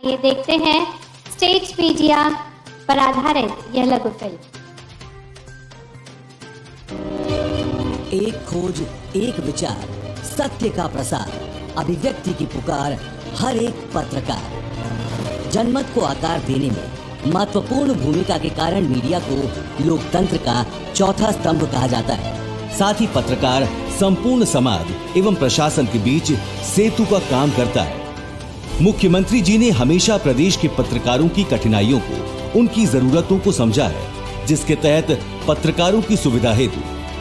ये देखते हैं स्टेट मीडिया पर आधारित यह लघु फिल्म। एक खोज, एक विचार, सत्य का प्रसार, अभिव्यक्ति की पुकार, हर एक पत्रकार। जनमत को आकार देने में महत्वपूर्ण भूमिका के कारण मीडिया को लोकतंत्र का चौथा स्तंभ कहा जाता है। साथ ही पत्रकार संपूर्ण समाज एवं प्रशासन के बीच सेतु का काम करता है। मुख्यमंत्री जी ने हमेशा प्रदेश के पत्रकारों की कठिनाइयों को, उनकी जरूरतों को समझा है, जिसके तहत पत्रकारों की सुविधा हेतु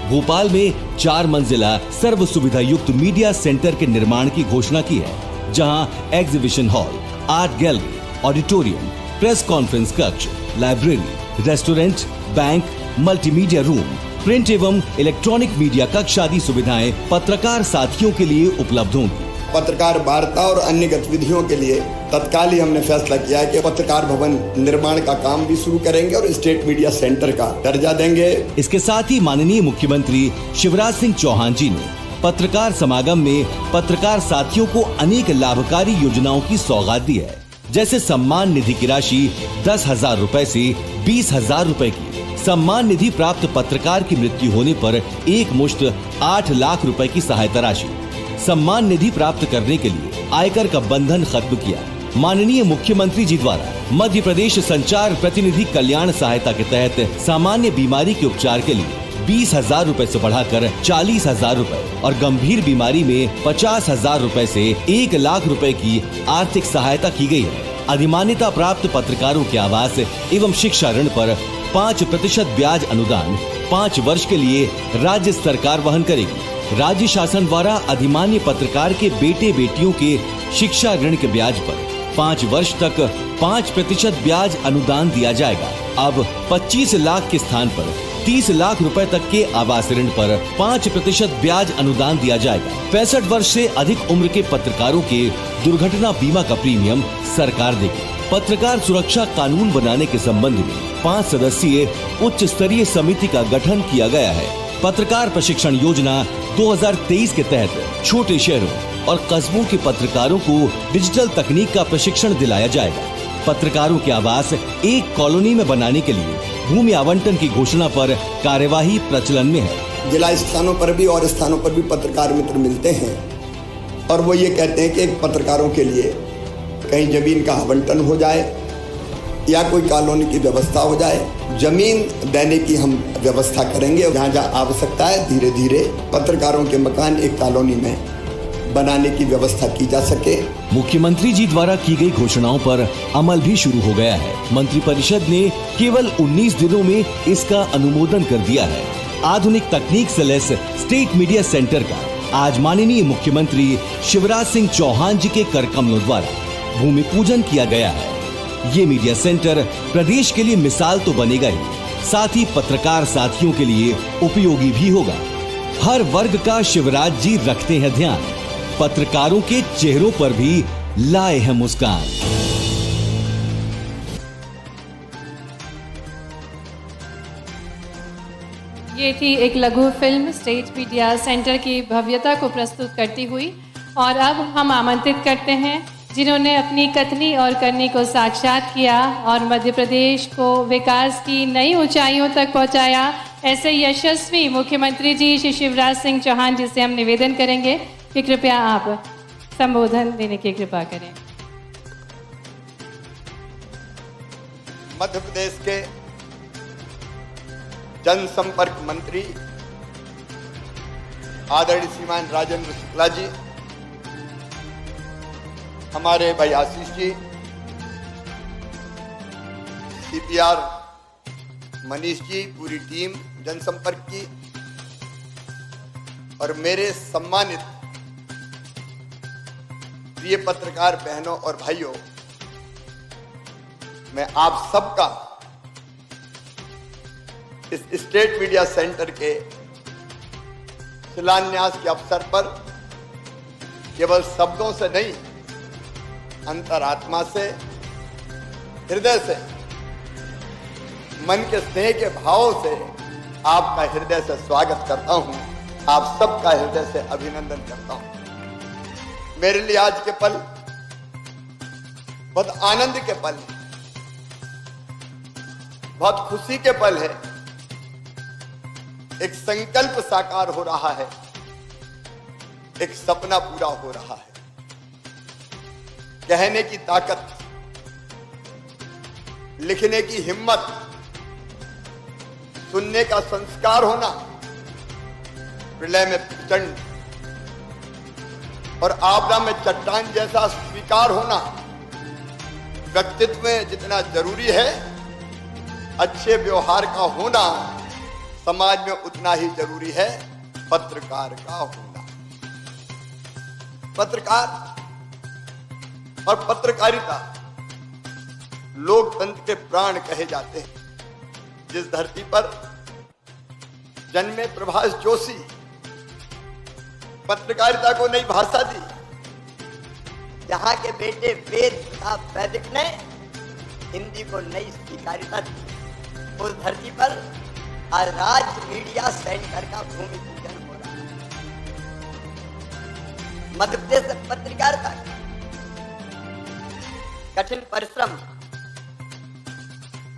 भोपाल में 4 मंजिला सर्व सुविधा युक्त मीडिया सेंटर के निर्माण की घोषणा की है, जहां exhibition hall, art gallery, auditorium, press conference कक्ष, library, restaurant, bank, multimedia room, print एवं इलेक्ट्रॉनिक मीडिया कक्ष आदि सुविधाएं पत्रकार साथियों के लिए उपलब्ध होंगी। पत्रकार वार्ता और अन्य गतिविधियों के लिए तत्काल ही हमने फैसला किया है कि पत्रकार भवन निर्माण का काम भी शुरू करेंगे और स्टेट मीडिया सेंटर का दर्जा देंगे। इसके साथ ही माननीय मुख्यमंत्री शिवराज सिंह चौहान जी ने पत्रकार समागम में पत्रकार साथियों को अनेक लाभकारी योजनाओं की सौगात दी है, जैसे सम्मान निधि की राशि 10,000 रुपए से 20,000 रुपए की, सम्मान निधि प्राप्त पत्रकार की मृत्यु होने पर एक मुश्त 8 लाख रुपए की सहायता राशि, सम्मान निधि प्राप्त करने के लिए आयकर का बंधन खत्म किया। माननीय मुख्यमंत्री जी द्वारा मध्य प्रदेश संचार प्रतिनिधि कल्याण सहायता के तहत सामान्य बीमारी के उपचार के लिए 20,000 रुपए से बढ़ाकर 40,000 रुपए और गंभीर बीमारी में 50,000 रुपए से 1 लाख रुपए की आर्थिक सहायता की गई है। अधिमान्यता प्राप्त पत्रकारों के आवास एवं शिक्षा ऋण पर 5% ब्याज अनुदान 5 वर्ष के लिए राज्य सरकार वहन करेगी। राज्य शासन द्वारा अधिमान्य पत्रकार के बेटे बेटियों के शिक्षा ऋण के ब्याज पर 5 वर्ष तक 5% ब्याज अनुदान दिया जाएगा। अब 25 लाख के स्थान पर 30 लाख रुपए तक के आवास ऋण पर 5% ब्याज अनुदान दिया जाएगा। 65 वर्ष से अधिक उम्र के पत्रकारों के दुर्घटना बीमा का प्रीमियम सरकार देगी। पत्रकार सुरक्षा कानून बनाने के संबंध में 5 सदस्यीय उच्च स्तरीय समिति का गठन किया गया है। पत्रकार प्रशिक्षण योजना 2023 के तहत छोटे शहरों और कस्बों के पत्रकारों को डिजिटल तकनीक का प्रशिक्षण दिलाया जाएगा। पत्रकारों के आवास एक कॉलोनी में बनाने के लिए भूमि आवंटन की घोषणा पर कार्यवाही प्रचलन में है। जिला स्थानों पर भी और स्थानों पर भी पत्रकार मित्र मिलते हैं और वो ये कहते हैं कि पत्रकारों के लिए कहीं जमीन का आवंटन हो जाए या कोई कॉलोनी की व्यवस्था हो जाए। जमीन देने की हम व्यवस्था करेंगे। जहाँ जहाँ आवश्यकता है धीरे धीरे पत्रकारों के मकान एक कॉलोनी में बनाने की व्यवस्था की जा सके। मुख्यमंत्री जी द्वारा की गई घोषणाओं पर अमल भी शुरू हो गया है। मंत्रिपरिषद ने केवल 19 दिनों में इसका अनुमोदन कर दिया है। आधुनिक तकनीक से लैस स्टेट मीडिया सेंटर का आज माननीय मुख्यमंत्री शिवराज सिंह चौहान जी के कर कमलों द्वारा भूमि पूजन किया गया है। ये मीडिया सेंटर प्रदेश के लिए मिसाल तो बनेगा ही, साथ ही पत्रकार साथियों के लिए उपयोगी भी होगा। हर वर्ग का शिवराज जी रखते हैं ध्यान, पत्रकारों के चेहरों पर भी लाए हैं मुस्कान। ये थी एक लघु फिल्म स्टेट मीडिया सेंटर की भव्यता को प्रस्तुत करती हुई। और अब हम आमंत्रित करते हैं जिन्होंने अपनी कथनी और करनी को साक्षात किया और मध्य प्रदेश को विकास की नई ऊंचाइयों तक पहुंचाया, ऐसे यशस्वी मुख्यमंत्री जी श्री शिवराज सिंह चौहान जी से हम निवेदन करेंगे कि कृपया आप संबोधन देने की कृपा करें। मध्य प्रदेश के जनसंपर्क मंत्री आदरणीय श्रीमान राजेंद्र शुक्ला जी, हमारे भाई आशीष जी, CPR मनीष जी, पूरी टीम जनसंपर्क की और मेरे सम्मानित प्रिय पत्रकार बहनों और भाइयों, मैं आप सबका इस स्टेट मीडिया सेंटर के शिलान्यास के अवसर पर केवल शब्दों से नहीं, अंतरात्मा से, हृदय से, मन के स्नेह के भाव से आपका हृदय से स्वागत करता हूं, आप सबका हृदय से अभिनंदन करता हूं। मेरे लिए आज के पल बहुत आनंद के पल है, बहुत खुशी के पल है। एक संकल्प साकार हो रहा है, एक सपना पूरा हो रहा है। कहने की ताकत, लिखने की हिम्मत, सुनने का संस्कार होना, प्रलय में प्रचंड और आपदा में चट्टान जैसा स्वीकार होना व्यक्तित्व में जितना जरूरी है, अच्छे व्यवहार का होना समाज में उतना ही जरूरी है पत्रकार का होना। पत्रकार और पत्रकारिता लोकतंत्र के प्राण कहे जाते हैं। जिस धरती पर जन्मे प्रभाष जोशी पत्रकारिता को नई भाषा दी, जहां के बेटे वेद प्रताप वैदिक ने हिंदी को नई स्वीकारिता दी, उस धरती पर आज राज्य मीडिया सेंटर का भूमि पूजन हो रहा है। मध्य प्रदेश पत्रकारिता कठिन परिश्रम,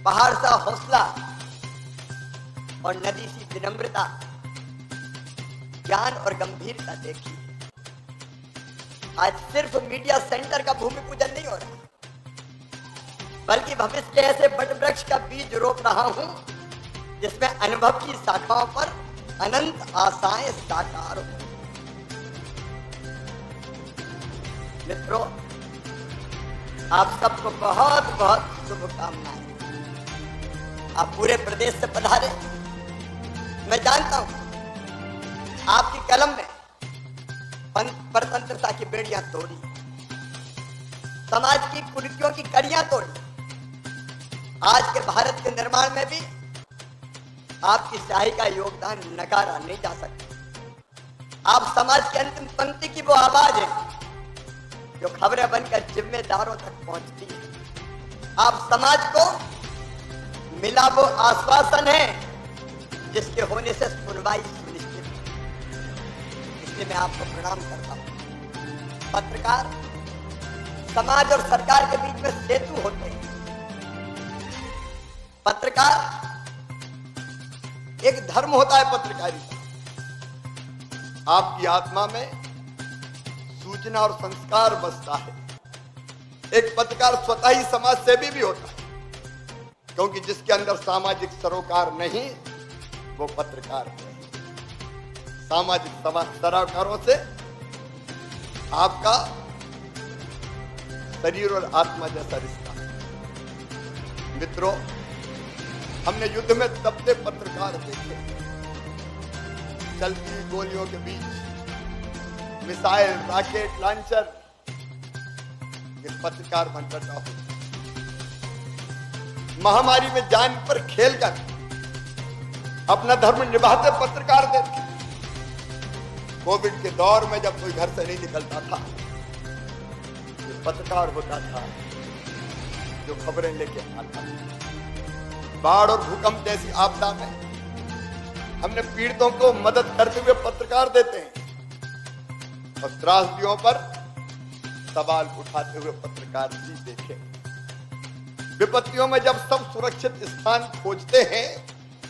पहाड़ सा हौसला और नदी सी विनम्रता, ज्ञान और गंभीरता देखी। आज सिर्फ मीडिया सेंटर का भूमि पूजन नहीं हो रहा, बल्कि भविष्य के ऐसे बट वृक्ष का बीज रोप रहा हूं जिसमें अनुभव की शाखाओं पर अनंत आशाएं साकार हो। मित्रों, आप सबको बहुत बहुत शुभकामनाएं। आप पूरे प्रदेश से पधारे। मैं जानता हूं आपकी कलम ने परतंत्रता की बेड़ियां तोड़ी, समाज की कुरीतियों की कड़ियां तोड़ी। आज के भारत के निर्माण में भी आपकी स्याही का योगदान नकारा नहीं जा सकता। आप समाज की अंतिम पंक्ति की वो आवाज है जो खबरें बनकर जिम्मेदारों तक पहुंचती है। आप समाज को मिला वो आश्वासन है जिसके होने से सुनवाई सुनिश्चित है। इसलिए मैं आपको प्रणाम करता हूं। पत्रकार समाज और सरकार के बीच में सेतु होते हैं। पत्रकार एक धर्म होता है। पत्रकारिता आपकी आत्मा में सूचना और संस्कार बसता है। एक पत्रकार स्वतः ही समाज सेवी भी होता है, क्योंकि जिसके अंदर सामाजिक सरोकार नहीं वो पत्रकार नहीं। सामाजिक सरोकारों से आपका शरीर और आत्मा जैसा रिश्ता। मित्रों, हमने युद्ध में तपते पत्रकार देखे, चलती गोलियों के बीच मिसाइल, रॉकेट लॉन्चर, ये पत्रकार बनकर हो। महामारी में जान पर खेलकर अपना धर्म निभाते पत्रकार देखे। कोविड के दौर में जब कोई घर से नहीं निकलता था, ये पत्रकार होता था जो खबरें लेके आता था। बाढ़ और भूकंप जैसी आपदा में हमने पीड़ितों को मदद करते हुए पत्रकार देते हैं, और त्रासदियों पर सवाल उठाते हुए पत्रकार जी देखे। विपत्तियों में जब सब सुरक्षित स्थान खोजते हैं,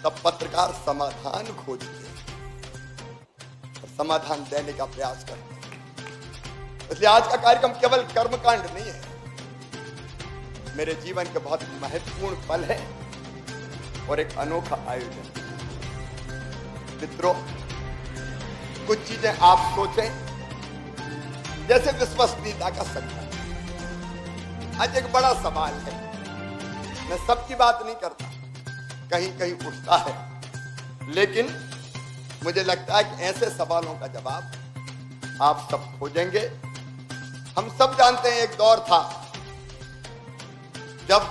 तब पत्रकार समाधान खोजते हैं और समाधान देने का प्रयास करते हैं। इसलिए आज का कार्यक्रम केवल कर्मकांड नहीं है, मेरे जीवन के बहुत महत्वपूर्ण पल है और एक अनोखा आयोजन। मित्रों, कुछ चीजें आप सोचें, जैसे विश्वसनीयता का संकट। आज एक बड़ा सवाल है, मैं सबकी बात नहीं करता, कहीं कहीं उठता है, लेकिन मुझे लगता है कि ऐसे सवालों का जवाब आप सब खोजेंगे। हम सब जानते हैं एक दौर था जब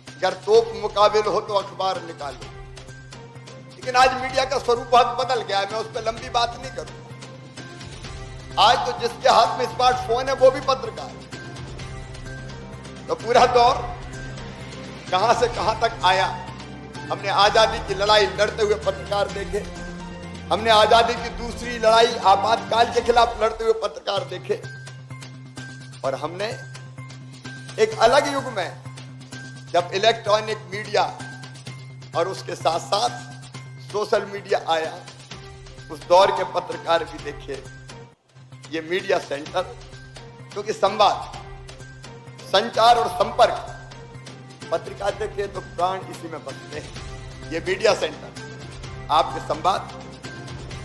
अगर तोप मुकाबिल हो तो अखबार निकालो, लेकिन आज मीडिया का स्वरूप बहुत बदल गया है। मैं उस पर लंबी बात नहीं करूंगा। आज तो जिसके हाथ में स्मार्टफोन है वो भी पत्रकार। तो पूरा दौर कहां से कहां तक आया। हमने आजादी की लड़ाई लड़ते हुए पत्रकार देखे, हमने आजादी की दूसरी लड़ाई आपातकाल के खिलाफ लड़ते हुए पत्रकार देखे, और हमने एक अलग युग में जब इलेक्ट्रॉनिक मीडिया और उसके साथ साथ सोशल मीडिया आया, उस दौर के पत्रकार भी देखे ये मीडिया सेंटर, क्योंकि संवाद, संचार और संपर्क, पत्रिका देखे तो प्राण इसी में बसते हैं। ये मीडिया सेंटर आपके संवाद,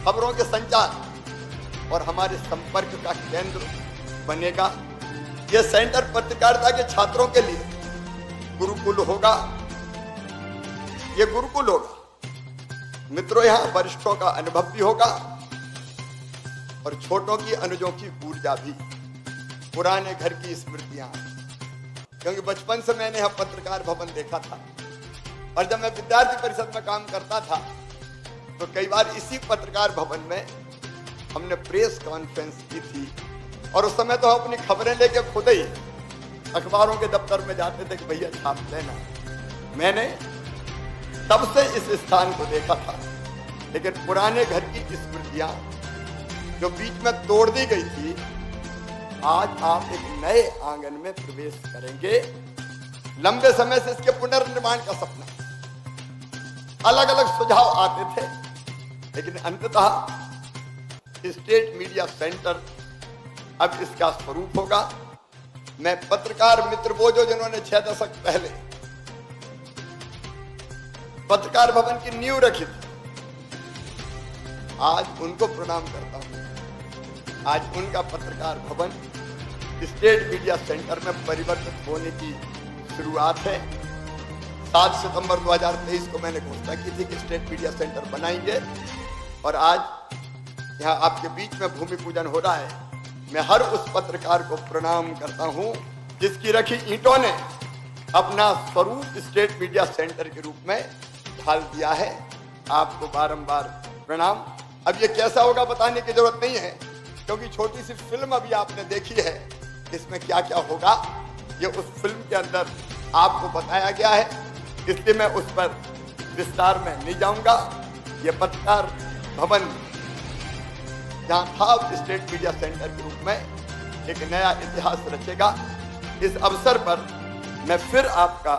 खबरों के संचार और हमारे संपर्क का केंद्र बनेगा। यह सेंटर पत्रकारिता के छात्रों के लिए गुरुकुल होगा। ये गुरुकुल होगा। मित्रों, यहां वरिष्ठों का अनुभव भी होगा और छोटों की अनुजों की ऊर्जा भी, पुराने घर की स्मृतियां, क्योंकि बचपन से मैंने यह पत्रकार भवन देखा था और जब मैं विद्यार्थी परिषद में काम करता था तो कई बार इसी पत्रकार भवन में हमने प्रेस कॉन्फ्रेंस की थी और उस समय तो हम अपनी खबरें लेके खुद ही अखबारों के दफ्तर में जाते थे कि भैया छाप लेना। मैंने तब से इस स्थान को देखा था, लेकिन पुराने घर की स्मृतियां जो बीच में तोड़ दी गई थी, आज आप एक नए आंगन में प्रवेश करेंगे। लंबे समय से इसके पुनर्निर्माण का सपना, अलग अलग सुझाव आते थे, लेकिन अंततः स्टेट मीडिया सेंटर अब इसका स्वरूप होगा। मैं पत्रकार मित्र वो जो जिन्होंने 6 दशक पहले पत्रकार भवन की नींव रखी थी, आज उनको प्रणाम करता हूं। आज उनका पत्रकार भवन स्टेट मीडिया सेंटर में परिवर्तित होने की शुरुआत है। 7 सितंबर 2023 को मैंने घोषणा की थी कि स्टेट मीडिया सेंटर बनाएंगे और आज यहाँ आपके बीच में भूमि पूजन हो रहा है। मैं हर उस पत्रकार को प्रणाम करता हूँ जिसकी रखी ईंटों ने अपना स्वरूप स्टेट मीडिया सेंटर के रूप में ढाल दिया है। आपको बारंबार प्रणाम। अब ये कैसा होगा बताने की जरूरत नहीं है, क्योंकि छोटी सी फिल्म अभी आपने देखी है, इसमें क्या क्या होगा ये उस फिल्म के अंदर आपको बताया गया है, इसलिए मैं उस पर विस्तार में नहीं जाऊंगा। ये पत्रकार भवन जहां था स्टेट मीडिया सेंटर के रूप में एक नया इतिहास रचेगा। इस अवसर पर मैं फिर आपका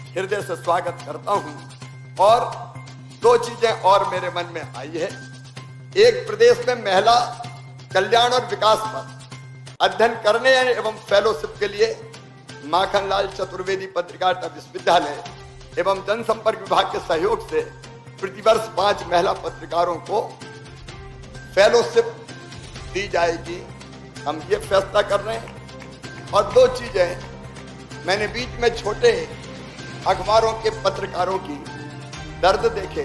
हृदय से स्वागत करता हूं और 2 चीजें और मेरे मन में आई है। एक, प्रदेश में महिला कल्याण और विकास पर अध्ययन करने एवं फेलोशिप के लिए माखनलाल चतुर्वेदी पत्रकारिता विश्वविद्यालय एवं जनसंपर्क विभाग के सहयोग से प्रतिवर्ष 5 महिला पत्रकारों को फेलोशिप दी जाएगी। हम ये फैसला कर रहे हैं। और 2 चीजें, मैंने बीच में छोटे अखबारों के पत्रकारों की दर्द देखे,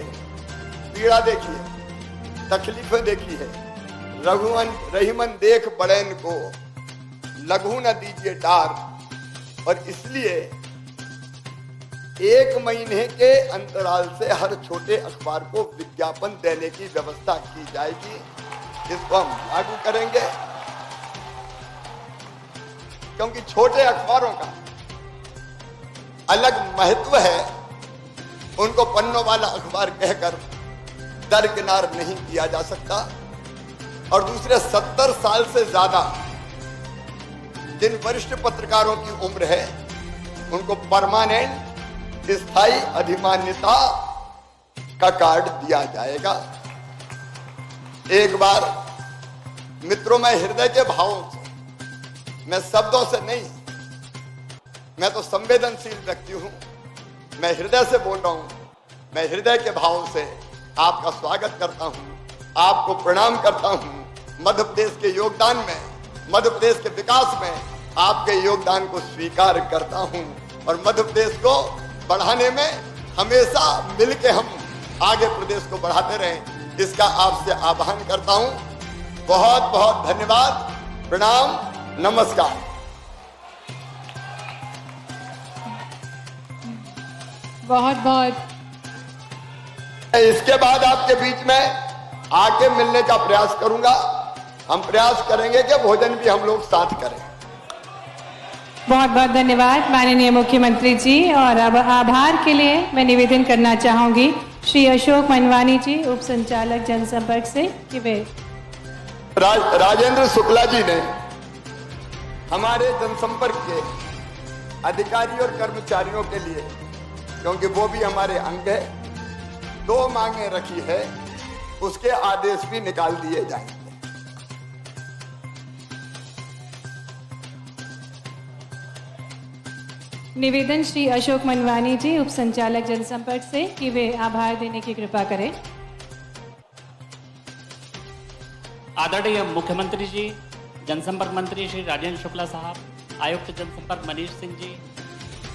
पीड़ा देखी है, तकलीफें देखी है। रहीमन देख बड़ैन को लघु न दीजिए डार, और इसलिए 1 महीने के अंतराल से हर छोटे अखबार को विज्ञापन देने की व्यवस्था की जाएगी। इसको हम लागू करेंगे, क्योंकि छोटे अखबारों का अलग महत्व है। उनको पन्नों वाला अखबार कहकर दरकिनार नहीं किया जा सकता। और दूसरे 70 साल से ज्यादा जिन वरिष्ठ पत्रकारों की उम्र है, उनको परमानेंट स्थायी अधिमान्यता का कार्ड दिया जाएगा। एक बार मित्रों, मैं हृदय के भावों से, मैं शब्दों से नहीं, मैं तो संवेदनशील व्यक्ति हूं, मैं हृदय से बोल रहा हूं। मैं हृदय के भावों से आपका स्वागत करता हूं, आपको प्रणाम करता हूं। मध्य प्रदेश के योगदान में, मध्य प्रदेश के विकास में आपके योगदान को स्वीकार करता हूं और मध्य प्रदेश को बढ़ाने में हमेशा मिलके हम आगे प्रदेश को बढ़ाते रहें, इसका आपसे आह्वान करता हूं। बहुत बहुत धन्यवाद, प्रणाम, नमस्कार। बहुत बहुत इसके बाद आपके बीच में आके मिलने का प्रयास करूंगा। हम प्रयास करेंगे कि भोजन भी हम लोग साथ करें। बहुत बहुत धन्यवाद माननीय मुख्यमंत्री जी। और अब आभार के लिए मैं निवेदन करना चाहूंगी श्री अशोक मनवानी जी, उप संचालक जनसंपर्क से, कि वे राजेंद्र शुक्ला जी ने हमारे जनसंपर्क के अधिकारी और कर्मचारियों के लिए, क्योंकि वो भी हमारे अंग है, 2 मांगे रखी है, उसके आदेश भी निकाल दिए जाएंगे। निवेदन श्री अशोक मनवानी जी, उप संचालक जनसंपर्क से, कि वे आभार देने की कृपा करें। आदरणीय मुख्यमंत्री जी, जनसंपर्क मंत्री श्री राजेंद्र शुक्ला साहब, आयुक्त जनसंपर्क मनीष सिंह जी,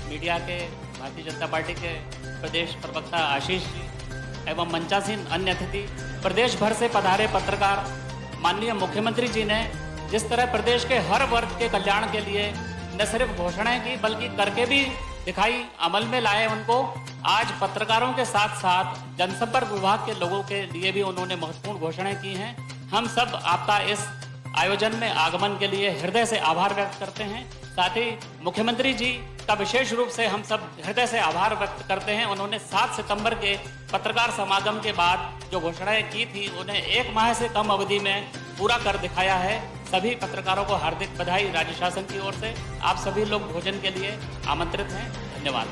मीडिया के भारतीय जनता पार्टी के प्रदेश प्रवक्ता आशीष जी एवं मंचासीन अन्य अतिथि, प्रदेश भर से पधारे पत्रकार, माननीय मुख्यमंत्री जी ने जिस तरह प्रदेश के हर वर्ग के कल्याण के लिए न सिर्फ घोषणाएं की बल्कि करके भी दिखाई, अमल में लाए उनको, आज पत्रकारों के साथ साथ जनसंपर्क विभाग के लोगों के लिए भी उन्होंने महत्वपूर्ण घोषणाएं की हैं। हम सब आपका इस आयोजन में आगमन के लिए हृदय से आभार व्यक्त करते हैं। साथ ही मुख्यमंत्री जी का विशेष रूप से हम सब हृदय से आभार व्यक्त करते हैं। उन्होंने 7 सितंबर के पत्रकार समागम के बाद जो घोषणाएं की थी उन्हें 1 माह से कम अवधि में पूरा कर दिखाया है। सभी पत्रकारों को हार्दिक बधाई राज्य शासन की ओर से। आप सभी लोग भोजन के लिए आमंत्रित हैं। धन्यवाद।